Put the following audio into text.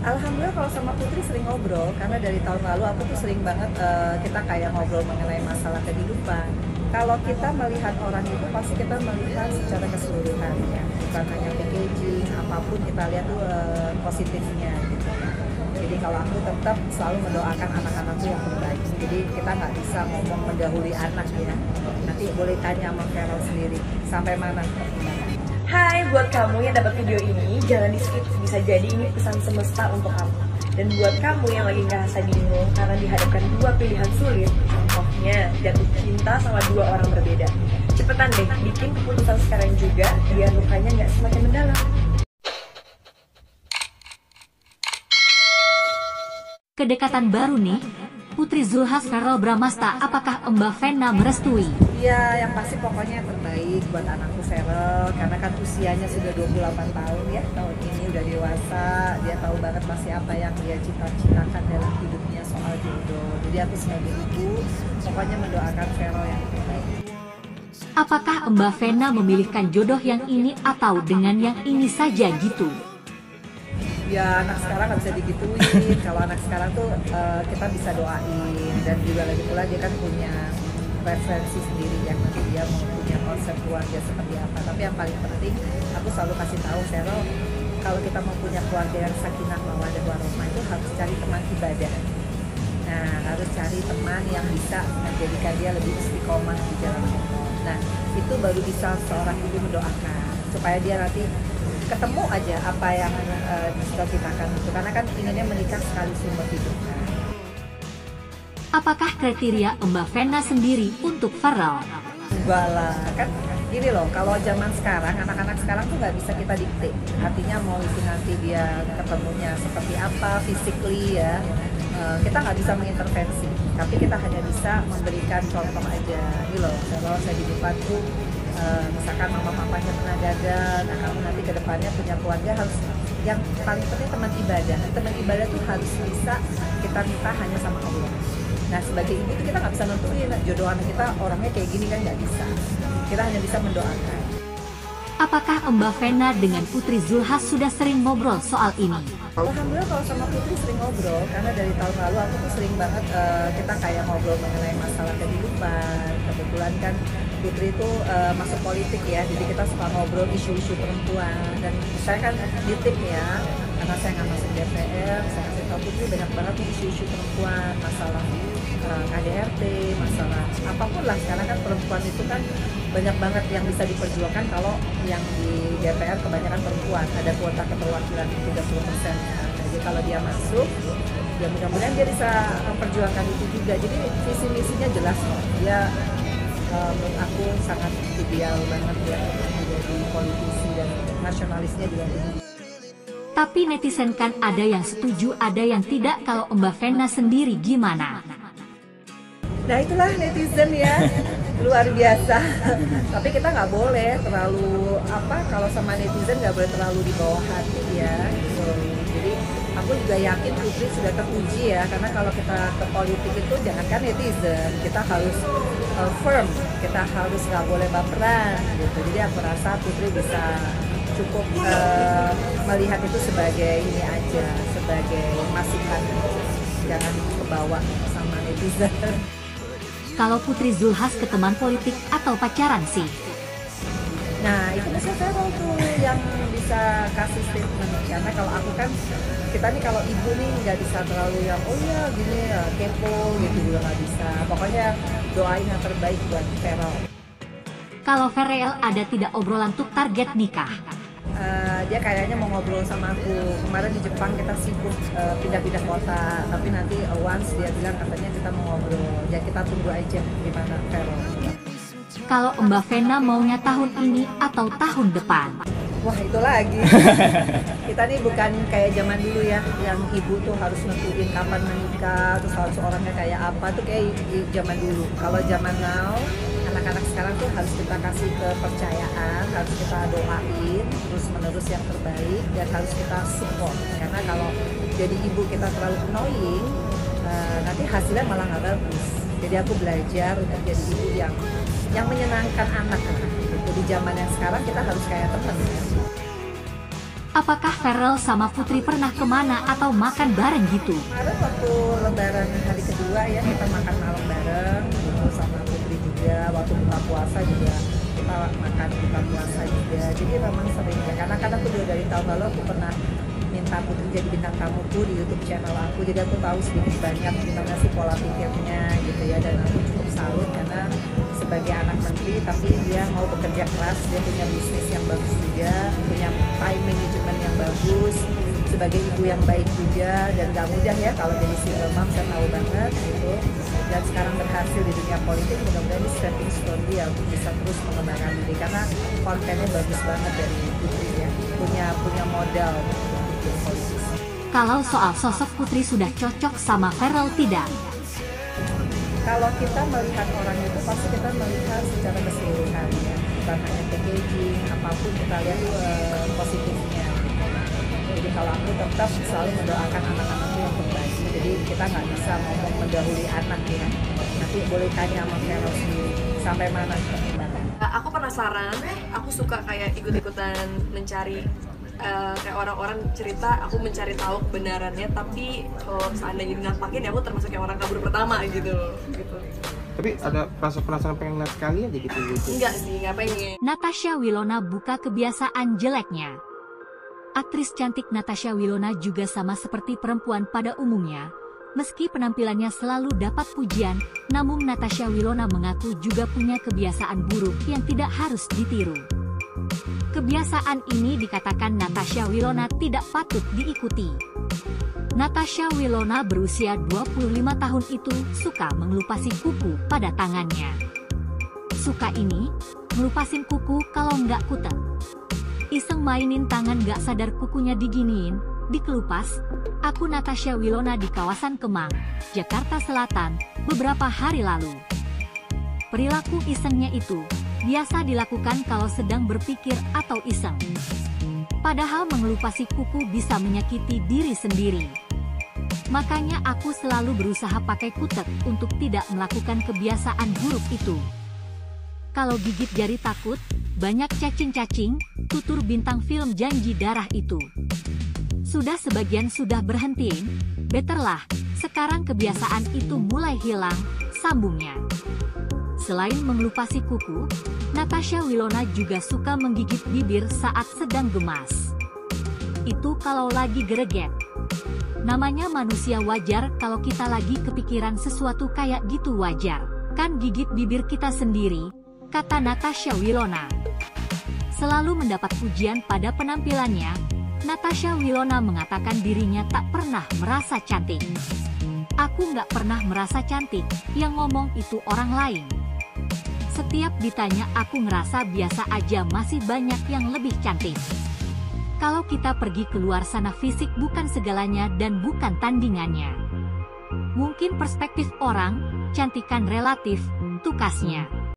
Alhamdulillah kalau sama Putri sering ngobrol, karena dari tahun lalu aku tuh sering banget kita kayak ngobrol mengenai masalah kehidupan. Kalau kita melihat orang itu pasti kita melihat secara keseluruhan ya, bukan hanya packaging, apapun kita lihat tuh positifnya gitu. Jadi kalau aku tetap selalu mendoakan anak-anakku yang terbaik. Jadi kita nggak bisa ngomong mendahului anak ya. Nanti boleh tanya sama Carol sendiri, sampai mana perkembangan. Hai, buat kamu yang dapat video ini, jangan di skip, bisa jadi ini pesan semesta untuk kamu. Dan buat kamu yang lagi ngerasa bingung karena dihadapkan dua pilihan sulit, contohnya jatuh cinta sama dua orang berbeda. Cepetan deh, bikin keputusan sekarang juga, biar lukanya nggak semakin mendalam. Kedekatan baru nih, Putri Zulhas Carol Bramasta, apakah Mbak Vena merestui? Ya, yang pasti pokoknya yang terbaik buat anakku Cheryl, karena kan usianya sudah 28 tahun ya, tahun ini udah dewasa, dia tahu banget pasti apa yang dia cita-citakan dalam hidupnya soal jodoh. Jadi aku sebagai ibu, pokoknya mendoakan Cheryl yang terbaik. Apakah Mbak Vena memilihkan jodoh yang ini atau dengan yang ini saja gitu? Ya anak sekarang nggak bisa digituin. Kalau anak sekarang tuh kita bisa doain, dan juga lagi pula dia kan punya referensi sendiri yang nanti dia mau punya konsep keluarga seperti apa. Tapi yang paling penting aku selalu kasih tahu Cheryl, kalau kita mau punya keluarga yang sakinah mawaddah warahmah itu harus cari teman ibadah. Nah, harus cari teman yang bisa menjadikan dia lebih istiqomah di jalan Allah. Nah, itu baru bisa seorang ibu mendoakan supaya dia nanti ketemu aja apa yang dicita-citakan itu, karena kan inginnya menikah sekali seumur hidup. Apakah kriteria Mbak Vena sendiri untuk Farel? Enggak lah, kan gini loh, kalau zaman sekarang, anak-anak sekarang tuh nggak bisa kita dikte. Artinya mau itu nanti dia ketemunya seperti apa, physically ya, kita nggak bisa mengintervensi. Tapi kita hanya bisa memberikan contoh aja. Ini loh, kalau saya di depanku, misalkan mama-mamanya pernah gagal, nah kamu nanti ke depannya punya keluarga harus, yang paling penting teman ibadah. Teman ibadah tuh harus bisa kita minta hanya sama Allah. Nah sebagai ibu tuh kita nggak bisa nentuin jodoh anak kita orangnya kayak gini, kan nggak bisa. Kita hanya bisa mendoakan. Apakah Mbak Vena dengan Putri Zulhas sudah sering ngobrol soal ini? Alhamdulillah kalau sama Putri sering ngobrol, karena dari tahun lalu aku tuh sering banget kita kayak ngobrol mengenai masalah kehidupan. Kebetulan kan Putri itu masuk politik ya, jadi kita suka ngobrol isu-isu perempuan. Dan saya kan di tim ya, karena saya nggak masuk DPR, saya kasih tahu Putri banyak banget nih isu-isu perempuan, masalah KDRT, masalah apapun lah. Sekarang kan perempuan itu kan banyak banget yang bisa diperjuangkan. Kalau yang di DPR kebanyakan perempuan, ada kuota keterwakilan 30%. Jadi kalau dia masuk, ya mudah-mudahan dia bisa memperjuangkan itu juga. Jadi visi misinya jelas kok. Dia menurut aku sangat ideal banget ya menjadi politisi, dan nasionalisnya juga tinggi. Tapi netizen kan ada yang setuju, ada yang tidak. Kalau Mbak Vena sendiri gimana? Nah itulah netizen ya, luar biasa. Tapi kita nggak boleh terlalu kalau sama netizen nggak boleh terlalu di bawah hati ya gitu. Jadi aku juga yakin Putri sudah teruji ya, karena kalau kita ke politik itu jangankan netizen, kita harus firm, kita harus nggak boleh baperan gitu. Jadi aku rasa Putri bisa cukup melihat itu sebagai ini aja, sebagai masukan, jangan kebawa sama netizen. Kalau Putri Zulhas ke teman politik atau pacaran sih? Nah itu biasanya saya mau tuh yang bisa kasih statement, karena kalau aku kan, kita nih kalau ibu nih nggak bisa terlalu yang oh ya gini ya, kepo gitu juga nggak bisa. Pokoknya doain yang terbaik buat Cheryl. Kalau Farel ada tidak obrolan untuk target nikah? Dia kayaknya mau ngobrol sama aku. Kemarin di Jepang kita sibuk pindah-pindah kota, tapi nanti once dia bilang katanya kita mau ngobrol. Ya kita tunggu aja gimana Carol. Kalau Mbak Vena maunya tahun ini atau tahun depan? Wah itu lagi. Kita nih bukan kayak zaman dulu ya, yang ibu tuh harus nentuin kapan menikah, terus harus orangnya kayak apa, tuh kayak zaman dulu. Kalau zaman now, anak-anak sekarang tuh harus kita kasih kepercayaan, harus kita doain terus menerus yang terbaik, dan harus kita support. Karena kalau jadi ibu kita terlalu annoying, nanti hasilnya malah nggak bagus. Jadi aku belajar untuk jadi ibu yang menyenangkan anak gitu. Di zaman yang sekarang kita harus kayak teman. Apakah Farel sama Putri pernah kemana atau makan bareng gitu? Kemarin waktu lebaran hari kedua ya kita makan malam bareng gitu, sama Putri juga. Waktu buka puasa juga kita makan buka puasa juga. Jadi memang sering ya. Karena kan aku juga dari tahun lalu aku pernah minta Putri jadi bintang tamuku di YouTube channel aku. Jadi aku tahu sedikit banyak gimana sih pola pikirnya gitu ya. Dan aku cukup salut karena sebagai anak menteri tapi dia mau bekerja keras, dia punya bisnis yang bagus juga, punya time management yang bagus, sebagai ibu yang baik juga, dan gak mudah ya kalau jadi single mom, saya tahu banget gitu. Dan sekarang berhasil di dunia politik, mudah-mudahan ini stepping stone dia untuk bisa terus mengembangkan diri karena kontennya bagus banget dari Putri ya, punya modal untuk bikin politik. Kalau soal sosok Putri sudah cocok sama Farel tidak? Kalau kita melihat orang itu pasti kita melihat secara keseluruhan ya, bukan hanya packaging, apapun kita lihat positifnya gitu. Jadi kalau aku tetap selalu mendoakan anak-anakku yang terbaik. Jadi kita nggak bisa ngomong mendahului anak ya. Nanti boleh tanya sama Farel sendiri sampai mana pertimbangan. Aku penasaran, aku suka kayak ikut-ikutan mencari kayak orang-orang cerita, aku mencari tahu kebenarannya, tapi kalau seandainya dinampakin ya aku termasuk yang orang kabur pertama gitu. Tapi ada penasaran pengen lihat sekali aja gitu. Enggak sih, nggak pengen. Natasha Wilona buka kebiasaan jeleknya. Aktris cantik Natasha Wilona juga sama seperti perempuan pada umumnya. Meski penampilannya selalu dapat pujian, namun Natasha Wilona mengaku juga punya kebiasaan buruk yang tidak harus ditiru. Kebiasaan ini dikatakan Natasha Wilona tidak patut diikuti. Natasha Wilona berusia 25 tahun itu suka mengelupasi kuku pada tangannya. Suka ini, ngelupasin kuku kalau nggak kutek. Iseng mainin tangan nggak sadar kukunya diginiin, dikelupas. Aku Natasha Wilona di kawasan Kemang, Jakarta Selatan, beberapa hari lalu. Perilaku isengnya itu biasa dilakukan kalau sedang berpikir atau iseng. Padahal mengelupasi kuku bisa menyakiti diri sendiri. Makanya aku selalu berusaha pakai kutek untuk tidak melakukan kebiasaan buruk itu. Kalau gigit jari takut, banyak cacing-cacing, tutur bintang film Janji Darah itu. Sudah sebagian sudah berhentiin, better lah, sekarang kebiasaan itu mulai hilang, sambungnya. Selain mengelupasi kuku, Natasha Wilona juga suka menggigit bibir saat sedang gemas. Itu kalau lagi greget. Namanya manusia wajar kalau kita lagi kepikiran sesuatu kayak gitu wajar. Kan gigit bibir kita sendiri, kata Natasha Wilona. Selalu mendapat pujian pada penampilannya, Natasha Wilona mengatakan dirinya tak pernah merasa cantik. Aku nggak pernah merasa cantik, yang ngomong itu orang lain. Setiap ditanya aku ngerasa biasa aja, masih banyak yang lebih cantik. Kalau kita pergi keluar sana fisik bukan segalanya dan bukan tandingannya. Mungkin perspektif orang, cantik kan relatif, tukasnya.